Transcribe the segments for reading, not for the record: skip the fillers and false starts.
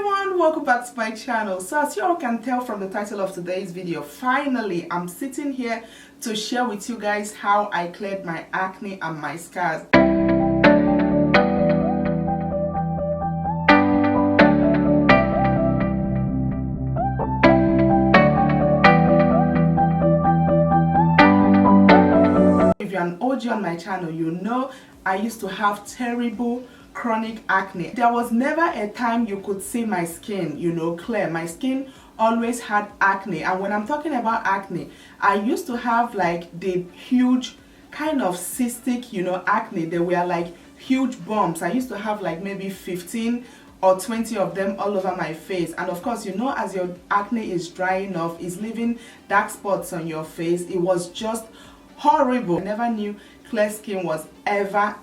everyone, welcome back to my channel. So as you all can tell from the title of today's video, finally I'm sitting here to share with you guys how I cleared my acne and my scars. If you're an OG on my channel, you know I used to have terrible chronic acne. There was never a time you could see my skin, clear. My skin always had acne, and when I'm talking about acne, I used to have like the huge kind of cystic, acne. They were like huge bumps. I used to have like maybe 15 or 20 of them all over my face, and of course, as your acne is drying off, it's leaving dark spots on your face. It was just horrible. I never knew clear skin was ever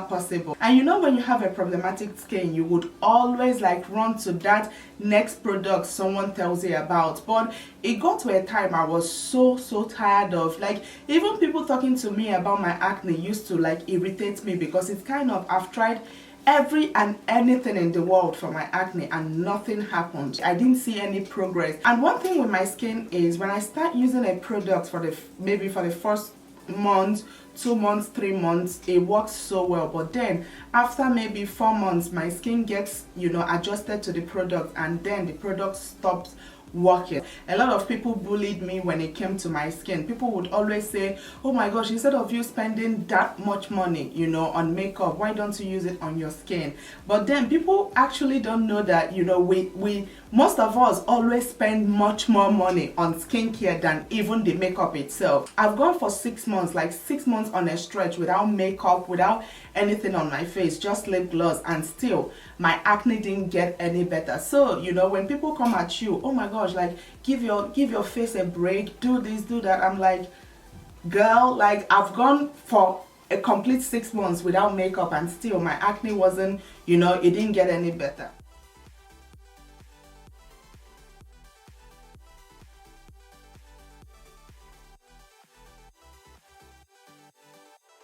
possible. And when you have a problematic skin, you would always like run to that next product someone tells you about. But it got to a time I was so tired of, like, even people talking to me about my acne used to like irritate me, because it's kind of, I've tried every and anything in the world for my acne and nothing happened. I didn't see any progress. And one thing with my skin is when I start using a product for the first month, 2 months, 3 months, it works so well, but then after maybe 4 months my skin gets adjusted to the product, and then the product stops working. A lot of people bullied me when it came to my skin. People would always say, oh my gosh, instead of you spending that much money on makeup, why don't you use it on your skin? But then people actually don't know that we most of us always spend much more money on skincare than even the makeup itself. I've gone for 6 months, like 6 months on a stretch, without makeup, without anything on my face, just lip gloss, and still my acne didn't get any better. So when people come at you, oh my gosh, like give your face a break, do this, do that, I'm like, girl, like I've gone for a complete 6 months without makeup and still my acne wasn't, it didn't get any better.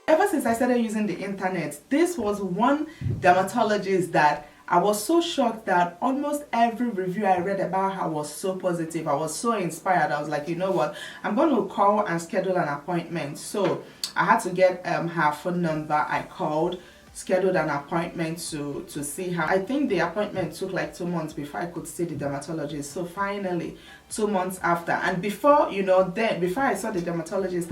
Ever since I started using the internet, this was one dermatologist that I was so shocked that almost every review I read about her was so positive. I was so inspired. I was like, you know what, I'm going to call and schedule an appointment. So I had to get her phone number. I called, scheduled an appointment to see her. I think the appointment took like 2 months before I could see the dermatologist. So finally 2 months after, and before before I saw the dermatologist,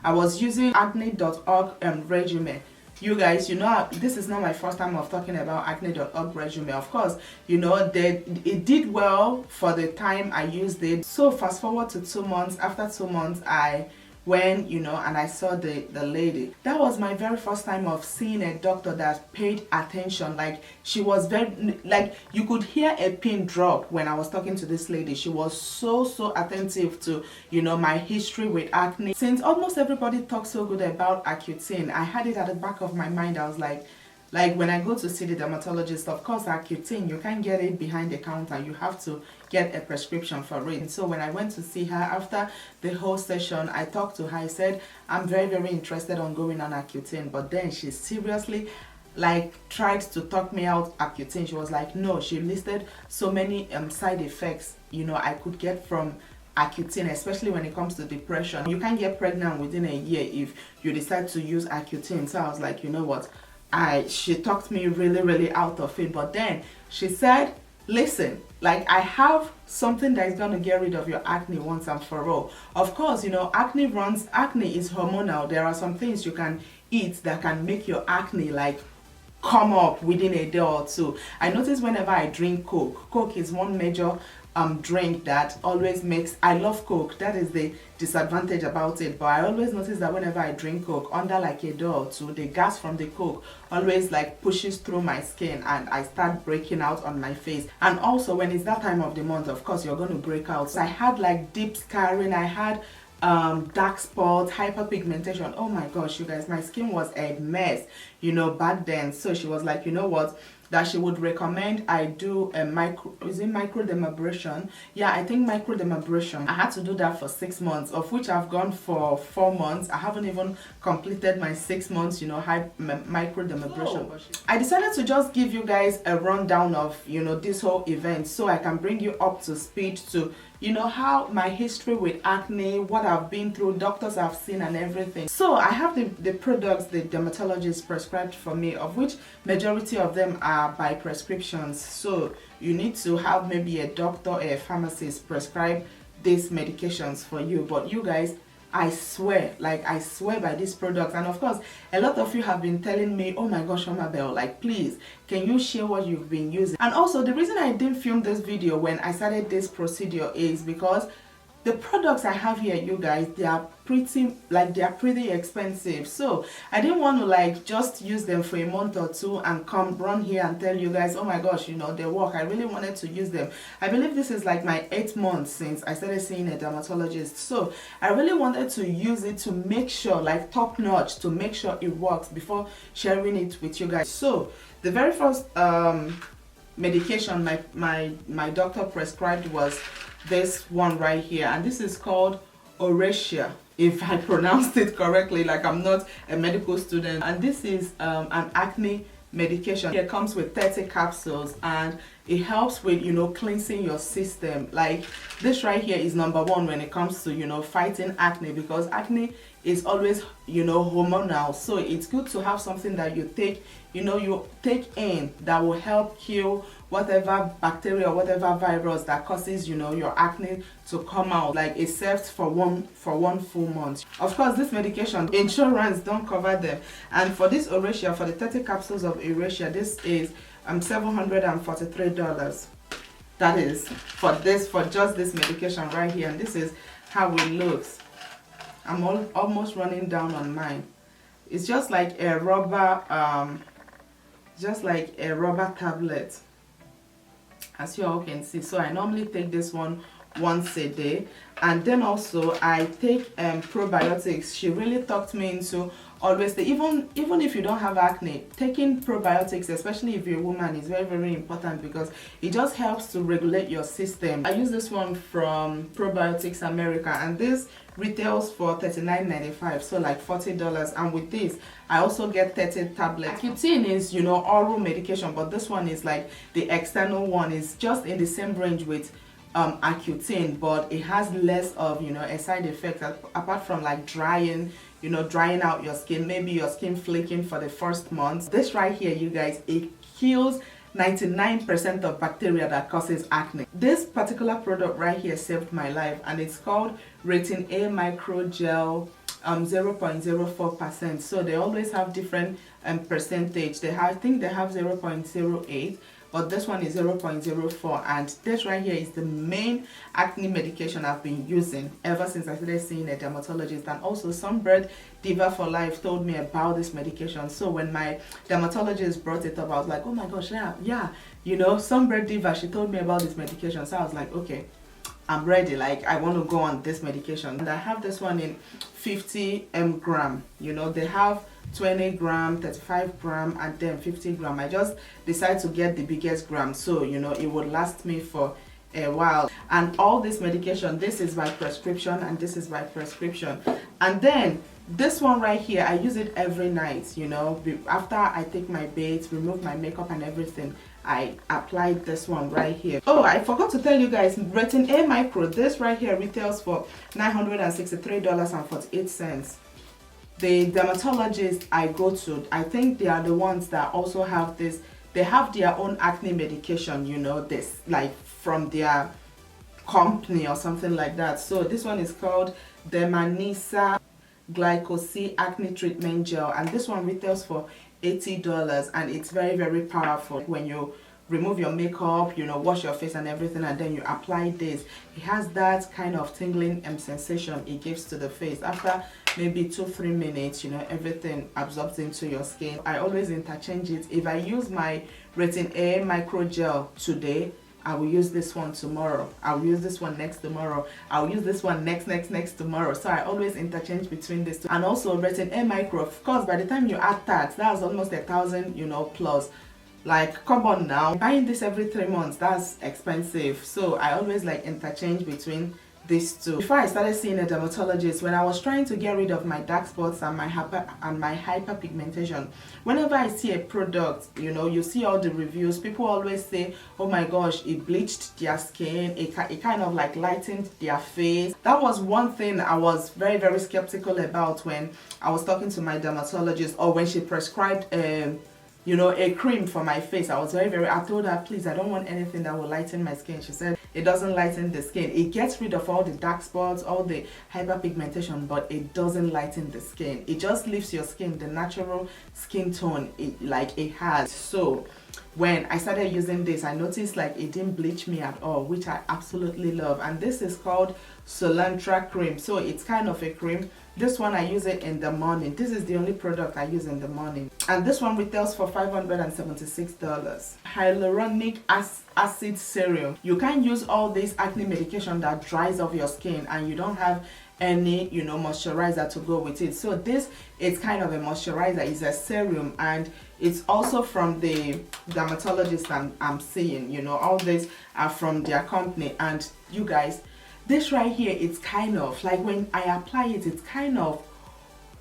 I was using acne.org regimen. You guys, this is not my first time of talking about acne.org regimen. Of course, it did well for the time I used it. So fast forward to 2 months. After 2 months, I went, and I saw the lady. That was my very first time of seeing a doctor that paid attention. Like, she was very, like, you could hear a pin drop when I was talking to this lady. She was so attentive to, my history with acne. Since almost everybody talks so good about Accutane, I had it at the back of my mind. I was like when I go to see the dermatologist, of course Accutane, you can't get it behind the counter. You have to get a prescription for it. And so when I went to see her after the whole session, I talked to her. I said, I'm very interested on going on Accutane. But then she seriously tried to talk me out Accutane. She was like, no. She listed so many side effects I could get from Accutane, especially when it comes to depression. You can't get pregnant within a year if you decide to use Accutane. So I was like, you know what, she talked me really out of it. But then she said, listen, like, I have something that is going to get rid of your acne once and for all. Of course, acne is hormonal. There are some things you can eat that can make your acne like come up within a day or two. I notice whenever I drink Coke is one major drink that always makes, I love Coke, that is the disadvantage about it, but I always notice that whenever I drink Coke, under like a day or two, the gas from the Coke always like pushes through my skin and I start breaking out on my face. And also when it's that time of the month, of course you're going to break out. So I had like deep scarring, I had dark spots, hyperpigmentation. Oh my gosh, you guys, my skin was a mess back then. So she was like, you know what, that she would recommend I do a microdermabrasion. Yeah, I think microdermabrasion. I had to do that for 6 months, of which I've gone for 4 months. I haven't even completed my 6 months, you know, microdermabrasion. Oh. I decided to just give you guys a rundown of, you know, this whole event so I can bring you up to speed to, you know, how my history with acne, what I've been through, doctors I've seen and everything. So I have the products the dermatologist prescribed for me, of which majority of them are by prescriptions. So you need to have maybe a doctor or a pharmacist prescribe these medications for you. But you guys, I swear, like I swear by these products. And of course, a lot of you have been telling me, oh my gosh, Omabelle, like please, can you share what you've been using? And also the reason I didn't film this video when I started this procedure is because the products I have here, you guys, they are pretty expensive. So I didn't want to like just use them for a month or two and come run here and tell you guys, oh my gosh, you know, they work. I really wanted to use them. I believe this is like my 8th month since I started seeing a dermatologist. So I really wanted to use it to make sure, like top notch, to make sure it works before sharing it with you guys. So the very first medication my doctor prescribed was this one right here, and this is called Oracea, if I pronounced it correctly, like I'm not a medical student. And this is an acne medication. It comes with 30 capsules and it helps with, you know, cleansing your system. Like this right here is #1 when it comes to, you know, fighting acne, because acne is always, you know, hormonal. So it's good to have something that you take, you know, you take in that will help kill whatever bacteria or whatever virus that causes, you know, your acne to come out. Like it serves for one full month. Of course, this medication, insurance don't cover them. And for this Oracea, for the 30 capsules of Oracea, this is $743. That is for just this medication right here. And this is how it looks. I'm almost running down on mine. It's just like a rubber tablet, as you all can see. So I normally take this one once a day, and then also I take probiotics. She really talked me into always even if you don't have acne, taking probiotics, especially if you're a woman, is very, very important because it just helps to regulate your system. I use this one from Probiotic America, and this retails for $39.95, so like $40. And with this I also get 30 tablets. Accutane is, you know, oral medication, but this one is like the external one. Is just in the same range with Accutane, but it has less of, you know, a side effect apart from like drying, you know, drying out your skin, maybe your skin flaking for the first month. This right here, you guys, it kills 99% of bacteria that causes acne. This particular product right here saved my life, and it's called Retin A Micro Gel 0.04%. So they always have different percentage. I think they have 0.08, but this one is 0.04, and this right here is the main acne medication I've been using ever since I started seeing a dermatologist. And also Sunbird Diva for Life told me about this medication. So when my dermatologist brought it up, I was like, oh my gosh, yeah, you know, Sunbird Diva, she told me about this medication. So I was like, okay, I'm ready, like I want to go on this medication. And I have this one in 50 gram. You know, they have 20 gram, 35 gram, and then 50 gram. I just decided to get the biggest gram, so you know it would last me for a while. And all this medication, this is by prescription and this is by prescription. And then this one right here, I use it every night, you know, after I take my bath, remove my makeup and everything, I applied this one right here. Oh, I forgot to tell you guys, Retin A Micro, this right here retails for $963.48. The dermatologist I go to, I think they are the ones that also have this. They have their own acne medication, you know, this like from their company or something like that. So this one is called DermaNisse Glyco-c-acne treatment gel, and this one retails for $80, and it's very, very powerful. When you remove your makeup, you know, wash your face and everything, and then you apply this, it has that kind of tingling sensation it gives to the face. After maybe 2-3 minutes, you know, everything absorbs into your skin. I always interchange it. If I use my Retin A micro gel today, I will use this one tomorrow. I'll use this one next tomorrow. I'll use this one next tomorrow. So I always interchange between these two. And also Retin A micro, of course, by the time you add tax, that's almost 1,000, you know, plus. Like, come on now, buying this every 3 months, that's expensive. So I always like interchange between these two. Before I started seeing a dermatologist, when I was trying to get rid of my dark spots and my hyperpigmentation, whenever I see a product, you know, you see all the reviews, people always say, oh my gosh, it bleached their skin, it kind of like lightened their face. That was one thing I was very, very skeptical about when I was talking to my dermatologist, or when she prescribed you know, a cream for my face. I told her, please, I don't want anything that will lighten my skin. She said, it doesn't lighten the skin. It gets rid of all the dark spots, all the hyperpigmentation, but it doesn't lighten the skin. It just leaves your skin the natural skin tone like it has. So when I started using this, I noticed like it didn't bleach me at all, which I absolutely love. And this is called Soolantra cream. So it's kind of a cream. This one I use it in the morning. This is the only product I use in the morning. And this one retails for $576. Hyaluronic acid serum. You can't use all this acne medication that dries off your skin and you don't have any, you know, moisturizer to go with it. So this is kind of a moisturizer. It's a serum, and it's also from the dermatologist I'm seeing. You know, all these are from their company. And you guys, this right here, it's kind of like when I apply it, it's kind of,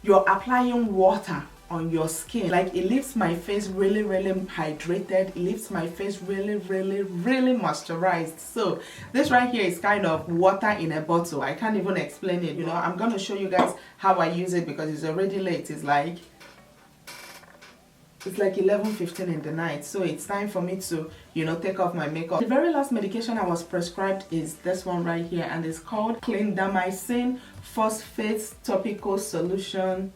you're applying water on your skin. Like, it leaves my face really, really hydrated. It leaves my face really, really, really moisturized. So this right here is kind of water in a bottle. I can't even explain it. You know, I'm gonna show you guys how I use it because it's already late. It's like 11:15 in the night, so it's time for me to, you know, take off my makeup. The very last medication I was prescribed is this one right here, and it's called Clindamycin phosphate topical solution,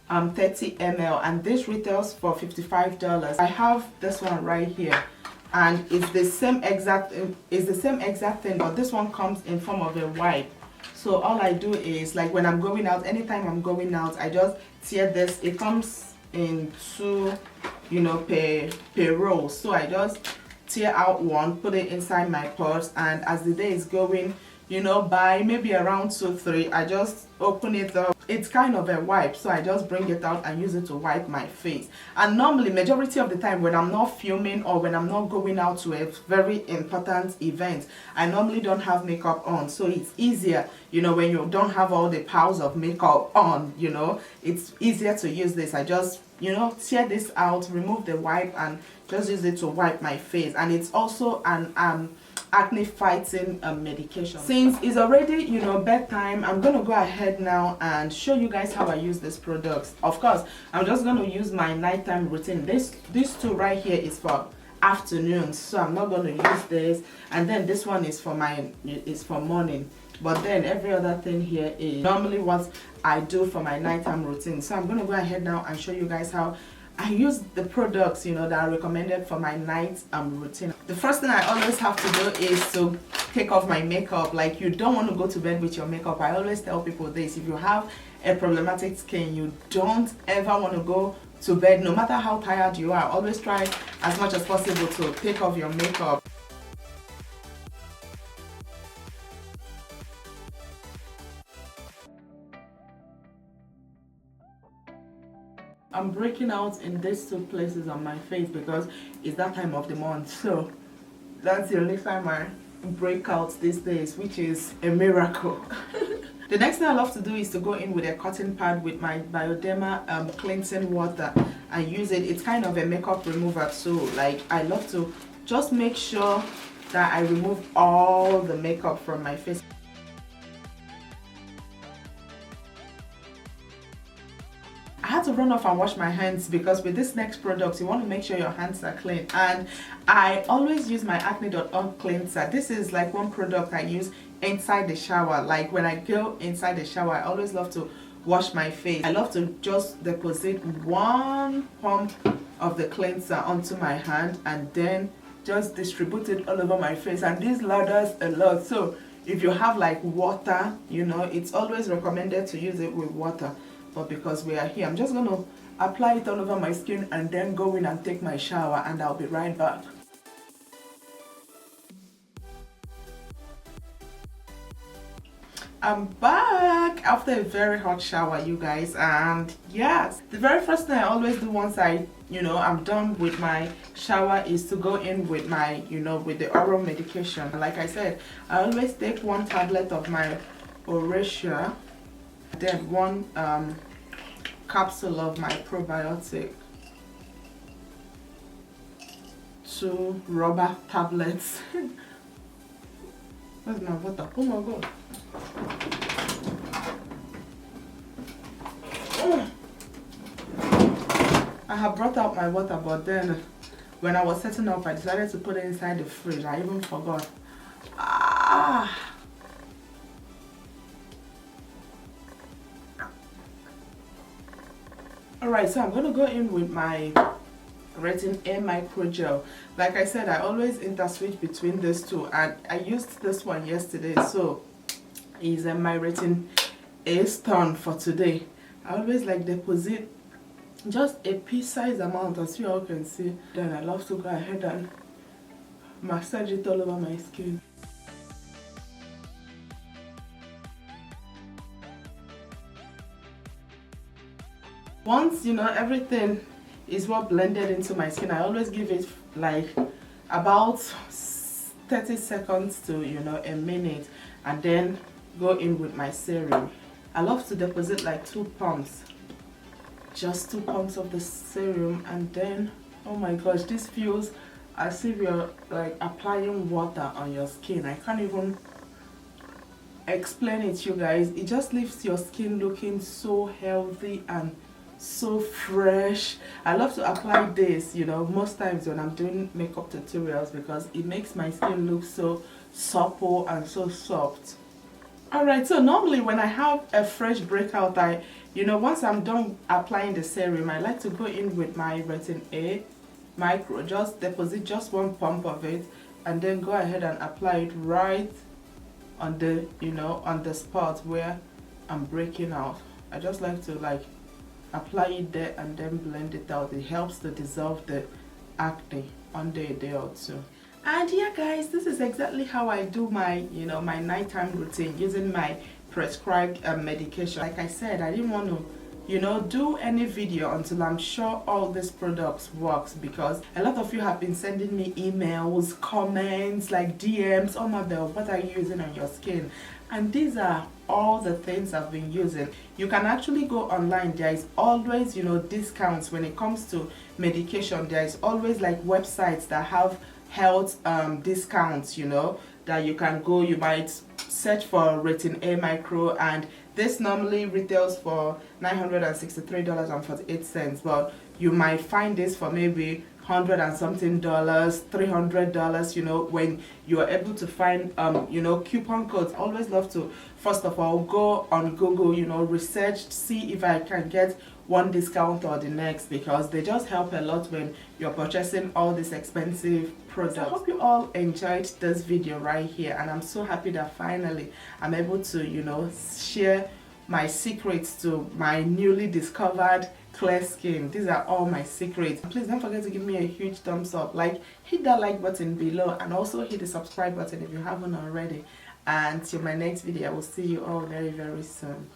30 ml, and this retails for $55. I have this one right here, and it's the same exact thing, but this one comes in form of a wipe. So all I do is, like, when I'm going out, anytime I'm going out, I just tear this. It comes in two, you know, per roll. So I just tear out one, put it inside my purse, and as the day is going, you know, by maybe around 2-3, I just open it up. It's kind of a wipe, so I just bring it out and use it to wipe my face. And normally, majority of the time, when I'm not filming or when I'm not going out to a very important event, I normally don't have makeup on. So it's easier, you know, when you don't have all the piles of makeup on, you know, it's easier to use this. I just, you know, tear this out, remove the wipe, and just use it to wipe my face. And it's also an acne fighting medication. Since it's already, you know, bedtime, I'm gonna go ahead now and show you guys how I use these products. Of course, I'm just gonna use my nighttime routine. These two right here is for afternoons, so I'm not gonna use this, and then this one is for morning. But then every other thing here is normally what I do for my nighttime routine. So I'm gonna go ahead now and show you guys how I use the products, you know, that are recommended for my night routine. The first thing I always have to do is to take off my makeup. Like, you don't want to go to bed with your makeup. I always tell people this: if you have a problematic skin, you don't ever want to go to bed, no matter how tired you are. Always try as much as possible to take off your makeup. I'm breaking out in these two places on my face because it's that time of the month, so that's the only time I break out these days, which is a miracle. The next thing I love to do is to go in with a cotton pad with my Bioderma cleansing water and use it. It's kind of a makeup remover, so like, I love to just make sure that I remove all the makeup from my face. I had to run off and wash my hands because with this next product, you want to make sure your hands are clean. And I always use my acne.org cleanser. This is like one product I use inside the shower. Like, when I go inside the shower, I always love to wash my face. I love to just deposit one pump of the cleanser onto my hand and then just distribute it all over my face. And this lathers a lot. So if you have like water, you know, it's always recommended to use it with water. But because we are here, I'm just going to apply it all over my skin and then go in and take my shower, and I'll be right back. I'm back after a very hot shower, you guys, and yes, the very first thing I always do once I you know, I'm done with my shower is to go in with my, you know, with the oral medication. Like I said, I always take 1 tablet of my Oracea, then 1 capsule of my probiotic, 2 rubber tablets. Where's my water? Oh my god. I have brought out my water, but then when I was setting up, I decided to put it inside the fridge. I even forgot. Alright, so I'm going to go in with my Retin A microgel. Like I said, I always interswitch between these two, and I used this one yesterday, so it's my Retin A turn for today. I always like deposit just a pea-sized amount, as you all can see. Then I love to go ahead and massage it all over my skin. Once, you know, everything is well blended into my skin, I always give it like about 30 seconds to, you know, a minute, and then go in with my serum. I love to deposit like 2 pumps. Just 2 pumps of the serum, and then, oh my gosh, this feels as if you're like applying water on your skin. I can't even explain it, you guys. It just leaves your skin looking so healthy and so fresh. I love to apply this, you know, most times when I'm doing makeup tutorials, because it makes my skin look so supple and so soft. Alright, so normally when I have a fresh breakout, you know, once I'm done applying the serum, I like to go in with my Retin A micro, just deposit just 1 pump of it, and then go ahead and apply it right on the, you know, on the spot where I'm breaking out. I just like to like apply it there and then blend it out. It helps to dissolve the acne under a day or 2. And yeah guys, this is exactly how I do my, you know, my nighttime routine using my prescribed medication. Like I said, I didn't want to, you know, do any video until I'm sure all these products works, because a lot of you have been sending me emails, comments, like DMs, Omabelle, what are you using on your skin? And these are all the things I've been using. You can actually go online. There is always, you know, discounts when it comes to medication. There is always like websites that have health discounts, you know, that you can go. You might search for Retin A micro, and this normally retails for $963.48, but you might find this for maybe $100 and something, $300, you know, when you are able to find you know, coupon codes. Always love to first of all go on Google, you know, research, see if I can get one discount or the next, because they just help a lot when you're purchasing all these expensive products. So I hope you all enjoyed this video right here, and I'm so happy that finally I'm able to, you know, share my secrets to my newly discovered clear skin. These are all my secrets. Please don't forget to give me a huge thumbs up, like hit that like button below, and also hit the subscribe button if you haven't already. And till my next video, I will see you all very, very soon.